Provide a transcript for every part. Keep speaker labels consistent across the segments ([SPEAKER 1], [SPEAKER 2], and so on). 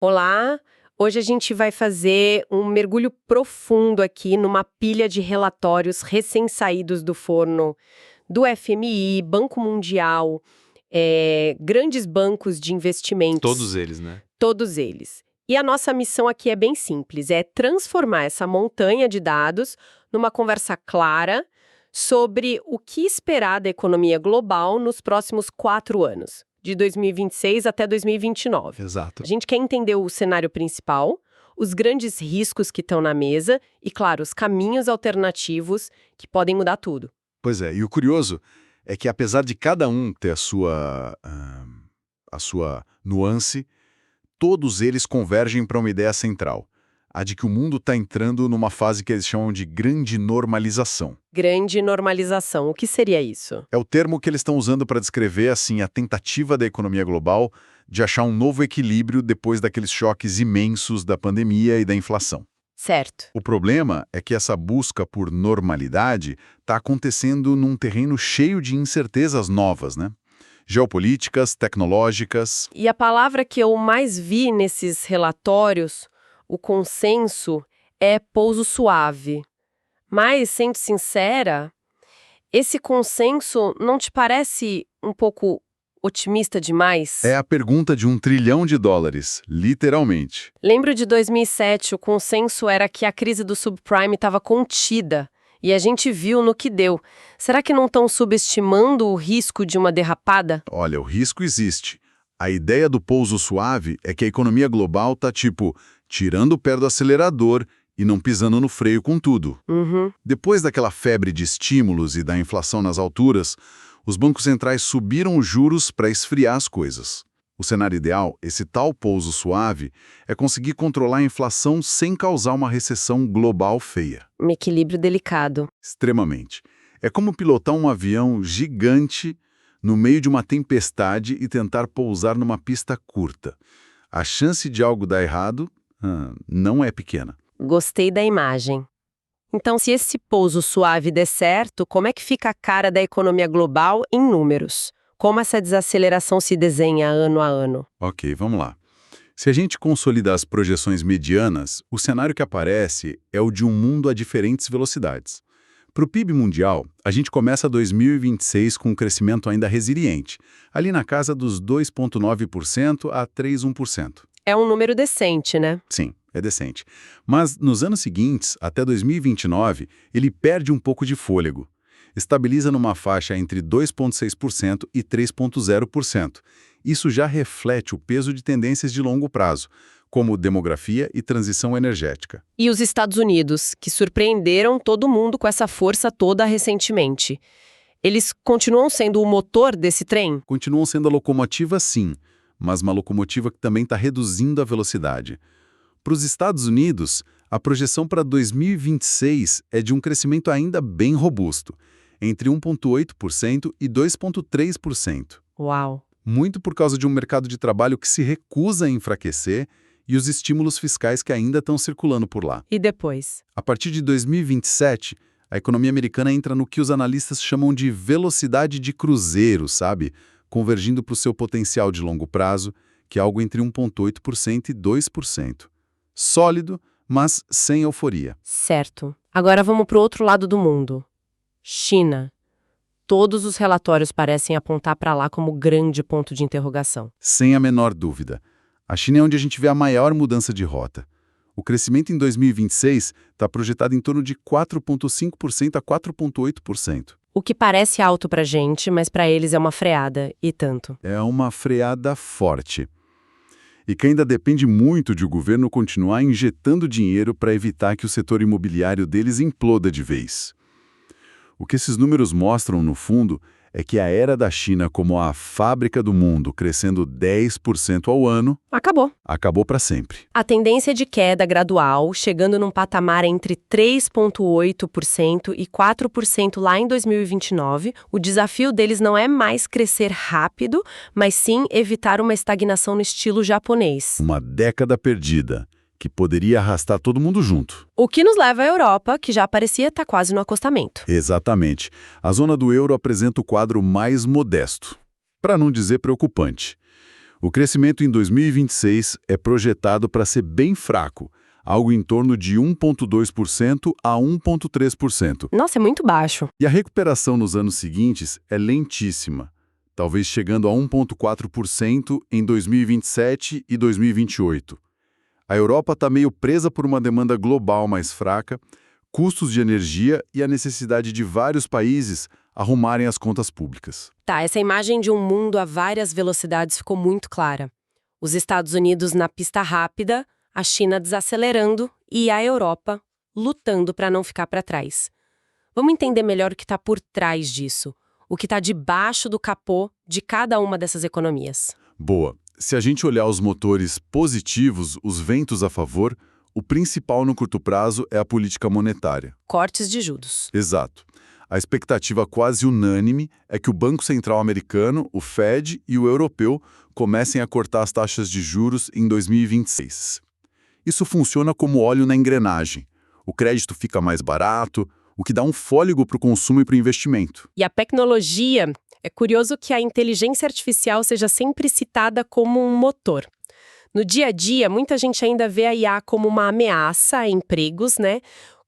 [SPEAKER 1] Olá! Hoje a gente vai fazer um mergulho profundo aqui numa pilha de relatórios recém-saídos do forno do FMI, Banco Mundial, grandes bancos de investimentos,
[SPEAKER 2] Todos eles, né?
[SPEAKER 1] todos eles. E a nossa missão aqui é bem simples, é transformar essa montanha de dados numa conversa clara sobre o que esperar da economia global nos próximos 4 anos, de 2026 até 2029.
[SPEAKER 2] Exato.
[SPEAKER 1] A gente quer entender o cenário principal, os grandes riscos que estão na mesa e, claro, os caminhos alternativos que podem mudar tudo.
[SPEAKER 3] Pois é, e o curioso é que apesar de cada um ter a sua nuance, todos eles convergem para uma ideia central, a de que o mundo está entrando numa fase que eles chamam de grande normalização.
[SPEAKER 1] Grande normalização, o que seria isso?
[SPEAKER 3] É o termo que eles estão usando para descrever assim a tentativa da economia global de achar um novo equilíbrio depois daqueles choques imensos da pandemia e da inflação.
[SPEAKER 1] Certo.
[SPEAKER 3] O problema é que essa busca por normalidade está acontecendo num terreno cheio de incertezas novas, né? Geopolíticas, tecnológicas.
[SPEAKER 1] E a palavra que eu mais vi nesses relatórios, o consenso, é pouso suave. Mas, sendo sincera, esse consenso não te parece um pouco otimista demais?
[SPEAKER 3] É a pergunta de $1 trilhão, literalmente.
[SPEAKER 1] Lembro de 2007, o consenso era que a crise do subprime estava contida. E a gente viu no que deu. Será que não estão subestimando o risco de uma derrapada?
[SPEAKER 3] Olha, o risco existe. A ideia do pouso suave é que a economia global tá tirando o pé do acelerador e não pisando no freio com tudo. Depois daquela febre de estímulos e da inflação nas alturas, os bancos centrais subiram os juros para esfriar as coisas. O cenário ideal, esse tal pouso suave, é conseguir controlar a inflação sem causar uma recessão global feia.
[SPEAKER 1] Um equilíbrio delicado.
[SPEAKER 3] Extremamente. É como pilotar um avião gigante no meio de uma tempestade e tentar pousar numa pista curta. A chance de algo dar errado não é pequena.
[SPEAKER 1] Gostei da imagem. Então, se esse pouso suave der certo, como é que fica a cara da economia global em números? Como essa desaceleração se desenha ano a ano?
[SPEAKER 3] Ok, vamos lá. Se a gente consolidar as projeções medianas, o cenário que aparece é o de um mundo a diferentes velocidades. Para o PIB mundial, a gente começa 2026 com um crescimento ainda resiliente, ali na casa dos 2,9% a 3,1%.
[SPEAKER 1] É um número decente, né?
[SPEAKER 3] Sim, é decente. Mas nos anos seguintes, até 2029, ele perde um pouco de fôlego. Estabiliza numa faixa entre 2,6% e 3,0%. Isso já reflete o peso de tendências de longo prazo, como demografia e transição energética.
[SPEAKER 1] E os Estados Unidos, que surpreenderam todo mundo com essa força toda recentemente. Eles continuam sendo o motor desse trem?
[SPEAKER 3] Continuam sendo a locomotiva, sim, mas uma locomotiva que também está reduzindo a velocidade. Para os Estados Unidos, a projeção para 2026 é de um crescimento ainda bem robusto, entre 1,8% e 2,3%.
[SPEAKER 1] Uau!
[SPEAKER 3] Muito por causa de um mercado de trabalho que se recusa a enfraquecer e os estímulos fiscais que ainda estão circulando por lá.
[SPEAKER 1] E depois?
[SPEAKER 3] A partir de 2027, a economia americana entra no que os analistas chamam de velocidade de cruzeiro, sabe? Convergindo para o seu potencial de longo prazo, que é algo entre 1,8% e 2%. Sólido, mas sem euforia.
[SPEAKER 1] Certo. Agora vamos para o outro lado do mundo. China. Todos os relatórios parecem apontar para lá como grande ponto de interrogação.
[SPEAKER 3] Sem a menor dúvida. A China é onde a gente vê a maior mudança de rota. O crescimento em 2026 está projetado em torno de 4,5% a 4,8%.
[SPEAKER 1] O que parece alto para a gente, mas para eles é uma freada, e tanto.
[SPEAKER 3] É uma freada forte. E que ainda depende muito de o governo continuar injetando dinheiro para evitar que o setor imobiliário deles imploda de vez. O que esses números mostram, no fundo, é que a era da China como a fábrica do mundo crescendo 10% ao ano acabou para sempre.
[SPEAKER 1] A tendência de queda gradual, chegando num patamar entre 3,8% e 4% lá em 2029, o desafio deles não é mais crescer rápido, mas sim evitar uma estagnação no estilo japonês.
[SPEAKER 3] Uma década perdida, que poderia arrastar todo mundo junto.
[SPEAKER 1] O que nos leva à Europa, que já parecia estar quase no acostamento.
[SPEAKER 3] Exatamente. A zona do euro apresenta o quadro mais modesto, para não dizer preocupante. O crescimento em 2026 é projetado para ser bem fraco, algo em torno de 1,2% a 1,3%.
[SPEAKER 1] Nossa, é muito baixo.
[SPEAKER 3] E a recuperação nos anos seguintes é lentíssima, talvez chegando a 1,4% em 2027 e 2028. A Europa está meio presa por uma demanda global mais fraca, custos de energia e a necessidade de vários países arrumarem as contas públicas.
[SPEAKER 1] Tá, essa imagem de um mundo a várias velocidades ficou muito clara. Os Estados Unidos na pista rápida, a China desacelerando e a Europa lutando para não ficar para trás. Vamos entender melhor o que está por trás disso, o que está debaixo do capô de cada uma dessas economias.
[SPEAKER 3] Boa. Se a gente olhar os motores positivos, os ventos a favor, o principal no curto prazo é a política monetária.
[SPEAKER 1] Cortes de juros.
[SPEAKER 3] Exato. A expectativa quase unânime é que o Banco Central americano, o Fed e o europeu comecem a cortar as taxas de juros em 2026. Isso funciona como óleo na engrenagem. O crédito fica mais barato, o que dá um fôlego para o consumo e para o investimento.
[SPEAKER 1] E a tecnologia, é curioso que a inteligência artificial seja sempre citada como um motor. No dia a dia, muita gente ainda vê a IA como uma ameaça a empregos, né?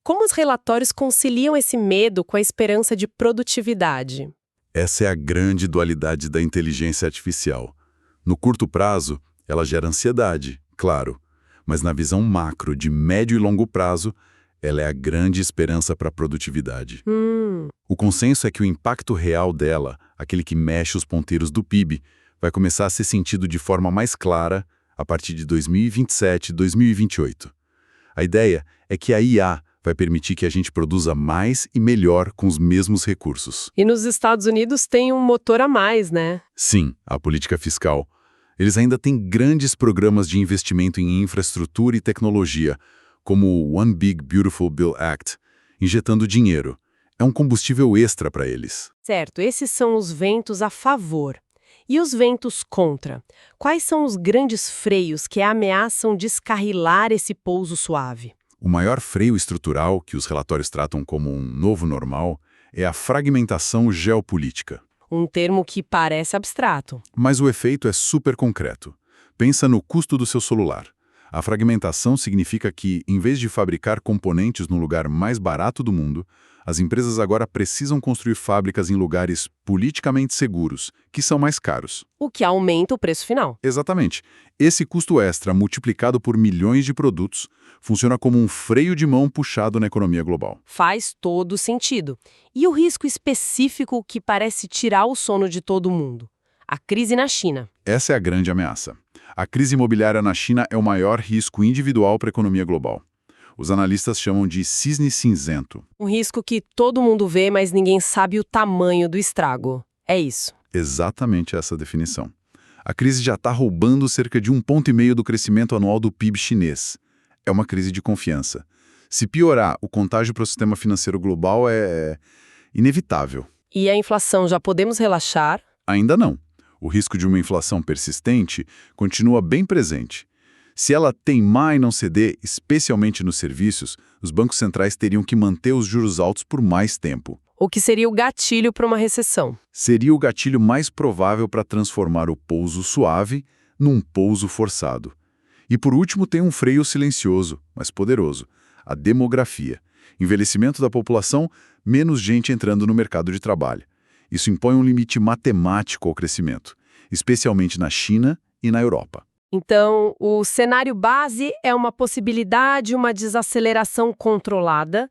[SPEAKER 1] Como os relatórios conciliam esse medo com a esperança de produtividade?
[SPEAKER 3] Essa é a grande dualidade da inteligência artificial. No curto prazo, ela gera ansiedade, claro, mas na visão macro de médio e longo prazo, ela é a grande esperança para a produtividade. O consenso é que o impacto real dela, aquele que mexe os ponteiros do PIB, vai começar a ser sentido de forma mais clara a partir de 2027 e 2028. A ideia é que a IA vai permitir que a gente produza mais e melhor com os mesmos recursos.
[SPEAKER 1] E nos Estados Unidos tem um motor a mais, né?
[SPEAKER 3] Sim, a política fiscal. Eles ainda têm grandes programas de investimento em infraestrutura e tecnologia, como o One Big Beautiful Bill Act, injetando dinheiro. É um combustível extra para eles.
[SPEAKER 1] Certo, esses são os ventos a favor. E os ventos contra? Quais são os grandes freios que ameaçam descarrilar esse pouso suave?
[SPEAKER 3] O maior freio estrutural, que os relatórios tratam como um novo normal, é a fragmentação geopolítica.
[SPEAKER 1] Um termo que parece abstrato.
[SPEAKER 3] Mas o efeito é super concreto. Pensa no custo do seu celular. A fragmentação significa que, em vez de fabricar componentes no lugar mais barato do mundo, as empresas agora precisam construir fábricas em lugares politicamente seguros, que são mais caros.
[SPEAKER 1] O que aumenta o preço final.
[SPEAKER 3] Exatamente. Esse custo extra, multiplicado por milhões de produtos, funciona como um freio de mão puxado na economia global.
[SPEAKER 1] Faz todo sentido. E o risco específico que parece tirar o sono de todo mundo? A crise na China.
[SPEAKER 3] Essa é a grande ameaça. A crise imobiliária na China é o maior risco individual para a economia global. Os analistas chamam de cisne cinzento.
[SPEAKER 1] Um risco que todo mundo vê, mas ninguém sabe o tamanho do estrago. É isso.
[SPEAKER 3] Exatamente essa definição. A crise já está roubando cerca de 1,5 ponto do crescimento anual do PIB chinês. É uma crise de confiança. Se piorar, o contágio para o sistema financeiro global é inevitável.
[SPEAKER 1] E a inflação, já podemos relaxar?
[SPEAKER 3] Ainda não. O risco de uma inflação persistente continua bem presente. Se ela teimar em não ceder, especialmente nos serviços, os bancos centrais teriam que manter os juros altos por mais tempo.
[SPEAKER 1] O que seria o gatilho para uma recessão?
[SPEAKER 3] Seria o gatilho mais provável para transformar o pouso suave num pouso forçado. E por último tem um freio silencioso, mas poderoso, a demografia. Envelhecimento da população, menos gente entrando no mercado de trabalho. Isso impõe um limite matemático ao crescimento, especialmente na China e na Europa.
[SPEAKER 1] Então, o cenário base é uma possibilidade, uma desaceleração controlada,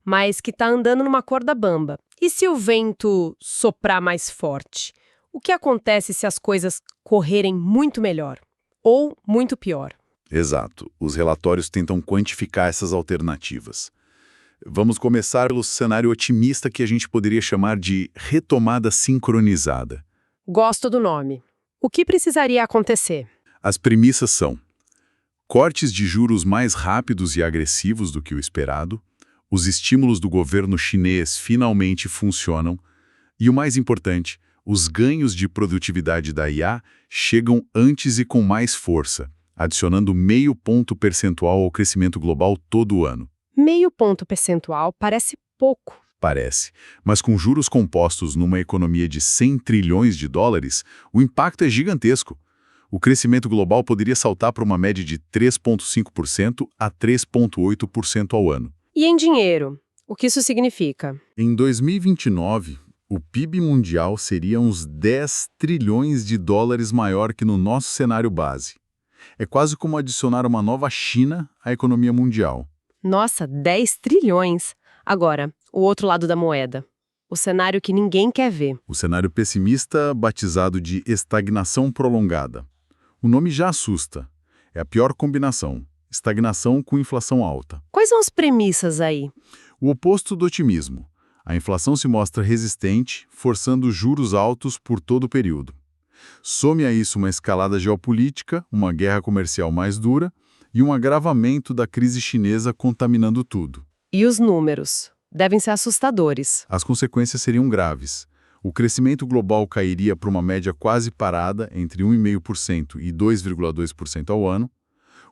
[SPEAKER 1] mas que está andando numa corda bamba. E se o vento soprar mais forte? O que acontece se as coisas correrem muito melhor? Ou muito pior?
[SPEAKER 3] Exato. Os relatórios tentam quantificar essas alternativas. Vamos começar pelo cenário otimista que a gente poderia chamar de retomada sincronizada.
[SPEAKER 1] Gosto do nome. O que precisaria acontecer?
[SPEAKER 3] As premissas são: cortes de juros mais rápidos e agressivos do que o esperado, os estímulos do governo chinês finalmente funcionam e, o mais importante, os ganhos de produtividade da IA chegam antes e com mais força, adicionando 0,5 ponto percentual ao crescimento global todo ano.
[SPEAKER 1] 0,5 ponto percentual parece pouco.
[SPEAKER 3] Parece, mas com juros compostos numa economia de 100 trilhões de dólares, o impacto é gigantesco. O crescimento global poderia saltar para uma média de 3,5% a 3,8% ao ano.
[SPEAKER 1] E em dinheiro, o que isso significa?
[SPEAKER 3] Em 2029, o PIB mundial seria uns 10 trilhões de dólares maior que no nosso cenário base. É quase como adicionar uma nova China à economia mundial.
[SPEAKER 1] Nossa, 10 trilhões! Agora, o outro lado da moeda. O cenário que ninguém quer ver.
[SPEAKER 3] O cenário pessimista, batizado de estagnação prolongada. O nome já assusta. É a pior combinação. Estagnação com inflação alta.
[SPEAKER 1] Quais são as premissas aí?
[SPEAKER 3] O oposto do otimismo. A inflação se mostra resistente, forçando juros altos por todo o período. Some a isso uma escalada geopolítica, uma guerra comercial mais dura e um agravamento da crise chinesa contaminando tudo.
[SPEAKER 1] E os números? Devem ser assustadores.
[SPEAKER 3] As consequências seriam graves. O crescimento global cairia para uma média quase parada entre 1,5% e 2,2% ao ano.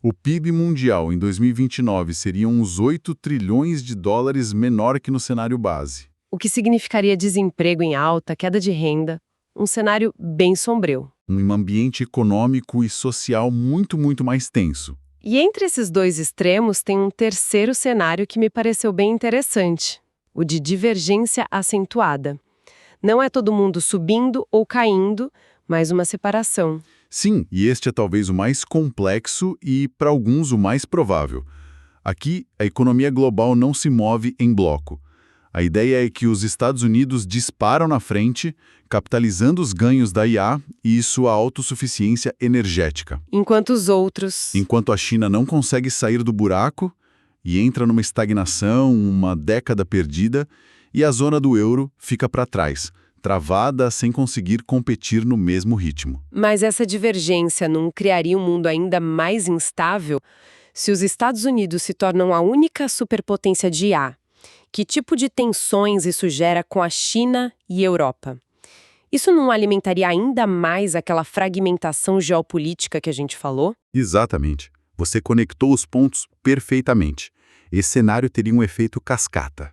[SPEAKER 3] O PIB mundial em 2029 seria uns 8 trilhões de dólares menor que no cenário base.
[SPEAKER 1] O que significaria desemprego em alta, queda de renda, um cenário bem sombrio.
[SPEAKER 3] Um ambiente econômico e social muito mais tenso.
[SPEAKER 1] E entre esses dois extremos tem um terceiro cenário que me pareceu bem interessante, o de divergência acentuada. Não é todo mundo subindo ou caindo, mas uma separação.
[SPEAKER 3] Sim, e este é talvez o mais complexo e, para alguns, o mais provável. Aqui, a economia global não se move em bloco. A ideia é que os Estados Unidos disparam na frente, capitalizando os ganhos da IA e sua autossuficiência energética.
[SPEAKER 1] Enquanto os outros...
[SPEAKER 3] Enquanto a China não consegue sair do buraco e entra numa estagnação, uma década perdida, e a zona do euro fica para trás, travada sem conseguir competir no mesmo ritmo.
[SPEAKER 1] Mas essa divergência não criaria um mundo ainda mais instável? Se os Estados Unidos se tornam a única superpotência de IA, que tipo de tensões isso gera com a China e a Europa? Isso não alimentaria ainda mais aquela fragmentação geopolítica que a gente falou?
[SPEAKER 3] Exatamente. Você conectou os pontos perfeitamente. Esse cenário teria um efeito cascata.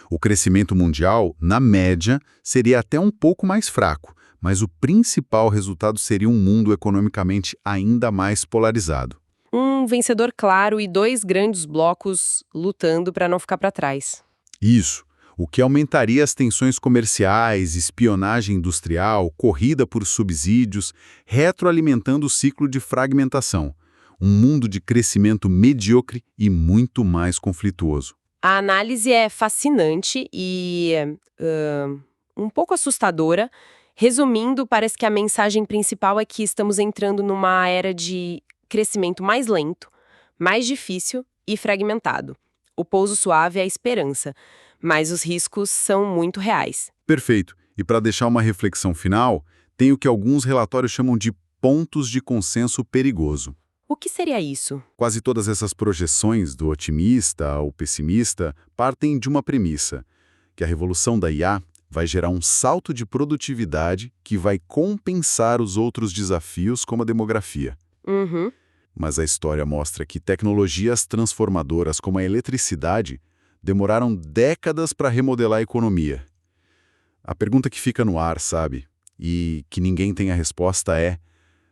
[SPEAKER 3] O crescimento mundial, na média, seria até um pouco mais fraco, mas o principal resultado seria um mundo economicamente ainda mais polarizado.
[SPEAKER 1] Um vencedor claro e dois grandes blocos lutando para não ficar para trás.
[SPEAKER 3] Isso, o que aumentaria as tensões comerciais, espionagem industrial, corrida por subsídios, retroalimentando o ciclo de fragmentação. Um mundo de crescimento medíocre e muito mais conflituoso.
[SPEAKER 1] A análise é fascinante e um pouco assustadora. Resumindo, parece que a mensagem principal é que estamos entrando numa era de crescimento mais lento, mais difícil e fragmentado. O pouso suave é a esperança, mas os riscos são muito reais.
[SPEAKER 3] Perfeito. E para deixar uma reflexão final, tem o que alguns relatórios chamam de pontos de consenso perigoso.
[SPEAKER 1] O que seria isso?
[SPEAKER 3] Quase todas essas projeções, do otimista ao pessimista, partem de uma premissa, que a revolução da IA vai gerar um salto de produtividade que vai compensar os outros desafios, como a demografia.
[SPEAKER 1] Uhum.
[SPEAKER 3] Mas a história mostra que tecnologias transformadoras como a eletricidade demoraram décadas para remodelar a economia. A pergunta que fica no ar, sabe, e que ninguém tem a resposta é: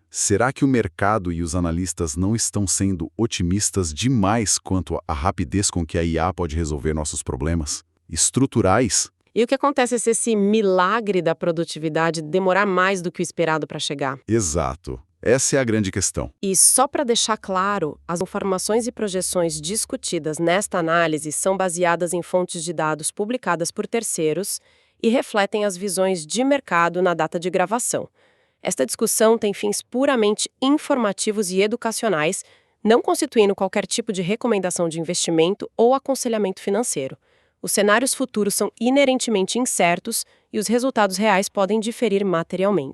[SPEAKER 3] será que o mercado e os analistas não estão sendo otimistas demais quanto à rapidez com que a IA pode resolver nossos problemas estruturais?
[SPEAKER 1] E o que acontece se esse milagre da produtividade demorar mais do que o esperado para chegar?
[SPEAKER 3] Exato. Essa é a grande questão.
[SPEAKER 1] E só para deixar claro, as informações e projeções discutidas nesta análise são baseadas em fontes de dados publicadas por terceiros e refletem as visões de mercado na data de gravação. Esta discussão tem fins puramente informativos e educacionais, não constituindo qualquer tipo de recomendação de investimento ou aconselhamento financeiro. Os cenários futuros são inerentemente incertos e os resultados reais podem diferir materialmente.